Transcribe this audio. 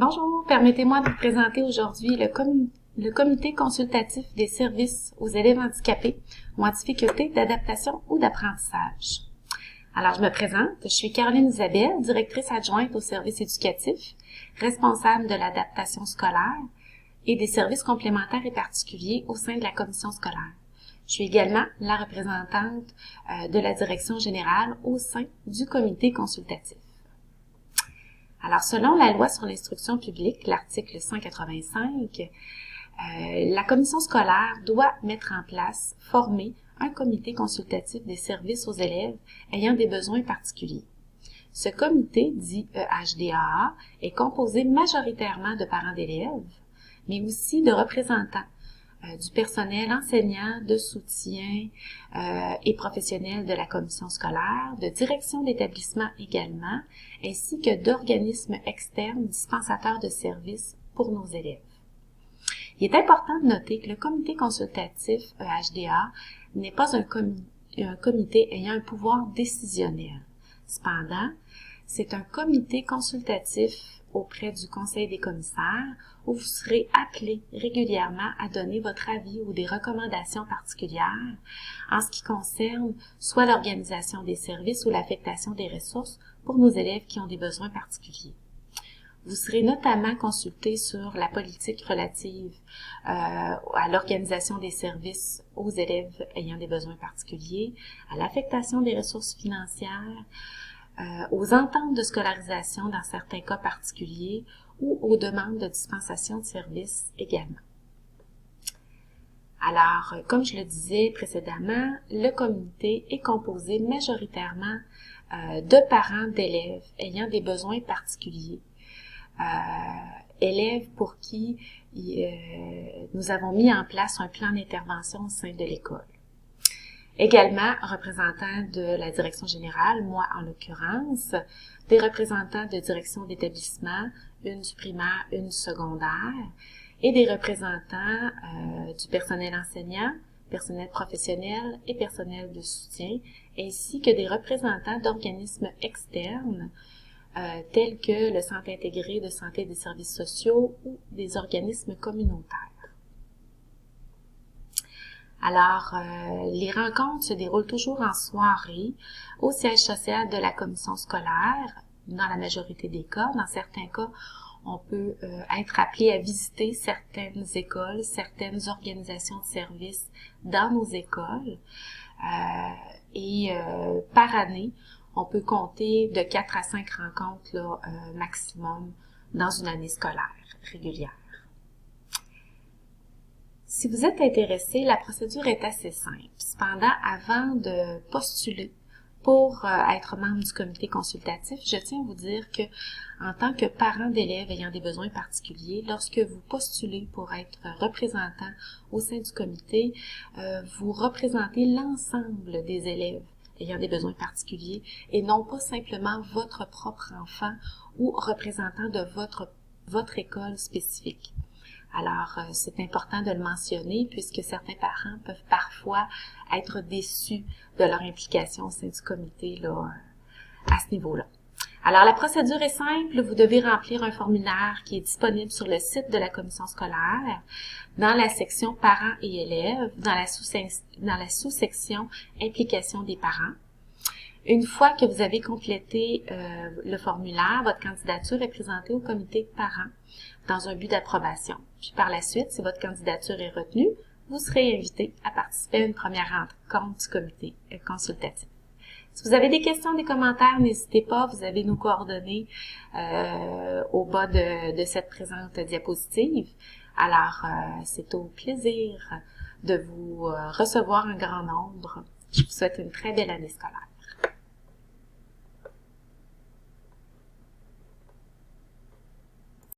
Bonjour, permettez-moi de vous présenter aujourd'hui le comité consultatif des services aux élèves handicapés ou en difficulté d'adaptation ou d'apprentissage. Alors, je me présente, je suis Caroline Isabelle, directrice adjointe aux services éducatifs, responsable de l'adaptation scolaire et des services complémentaires et particuliers au sein de la commission scolaire. Je suis également la représentante de la direction générale au sein du comité consultatif. Alors, selon la loi sur l'instruction publique, l'article 185, la commission scolaire doit mettre en place, former un comité consultatif des services aux élèves ayant des besoins particuliers. Ce comité, dit EHDAA, est composé majoritairement de parents d'élèves, mais aussi de représentants du personnel enseignant, de soutien et professionnel de la commission scolaire, de direction d'établissement également, ainsi que d'organismes externes dispensateurs de services pour nos élèves. Il est important de noter que le comité consultatif EHDA n'est pas un comité ayant un pouvoir décisionnel. Cependant, c'est un comité consultatif auprès du Conseil des commissaires où vous serez appelé régulièrement à donner votre avis ou des recommandations particulières en ce qui concerne soit l'organisation des services ou l'affectation des ressources pour nos élèves qui ont des besoins particuliers. Vous serez notamment consulté sur la politique relative à l'organisation des services aux élèves ayant des besoins particuliers, à l'affectation des ressources financières, aux ententes de scolarisation dans certains cas particuliers ou aux demandes de dispensation de services également. Alors, comme je le disais précédemment, le comité est composé majoritairement de parents d'élèves ayant des besoins particuliers, élèves pour qui nous avons mis en place un plan d'intervention au sein de l'école. Également, représentants de la direction générale, moi en l'occurrence, des représentants de direction d'établissement, une du primaire, une du secondaire, et des représentants du personnel enseignant, personnel professionnel et personnel de soutien, ainsi que des représentants d'organismes externes tels que le Centre intégré de santé et des services sociaux ou des organismes communautaires. Alors, les rencontres se déroulent toujours en soirée au siège social de la commission scolaire, dans la majorité des cas. Dans certains cas, on peut être appelé à visiter certaines écoles, certaines organisations de services dans nos écoles. Par année, on peut compter de 4 à 5 rencontres là, maximum dans une année scolaire régulière. Si vous êtes intéressé, la procédure est assez simple. Cependant, avant de postuler pour être membre du comité consultatif, je tiens à vous dire que, en tant que parent d'élèves ayant des besoins particuliers, lorsque vous postulez pour être représentant au sein du comité, vous représentez l'ensemble des élèves ayant des besoins particuliers et non pas simplement votre propre enfant ou représentant de votre école spécifique. Alors, c'est important de le mentionner puisque certains parents peuvent parfois être déçus de leur implication au sein du comité là, à ce niveau-là. Alors, la procédure est simple. Vous devez remplir un formulaire qui est disponible sur le site de la commission scolaire, dans la section parents et élèves, dans la sous-section implication des parents. Une fois que vous avez complété le formulaire, votre candidature est présentée au comité de parents dans un but d'approbation. Puis par la suite, si votre candidature est retenue, vous serez invité à participer à une première rencontre du comité consultatif. Si vous avez des questions, des commentaires, n'hésitez pas, vous avez nos coordonnées au bas de cette présente diapositive. Alors, c'est au plaisir de vous recevoir un grand nombre. Je vous souhaite une très belle année scolaire.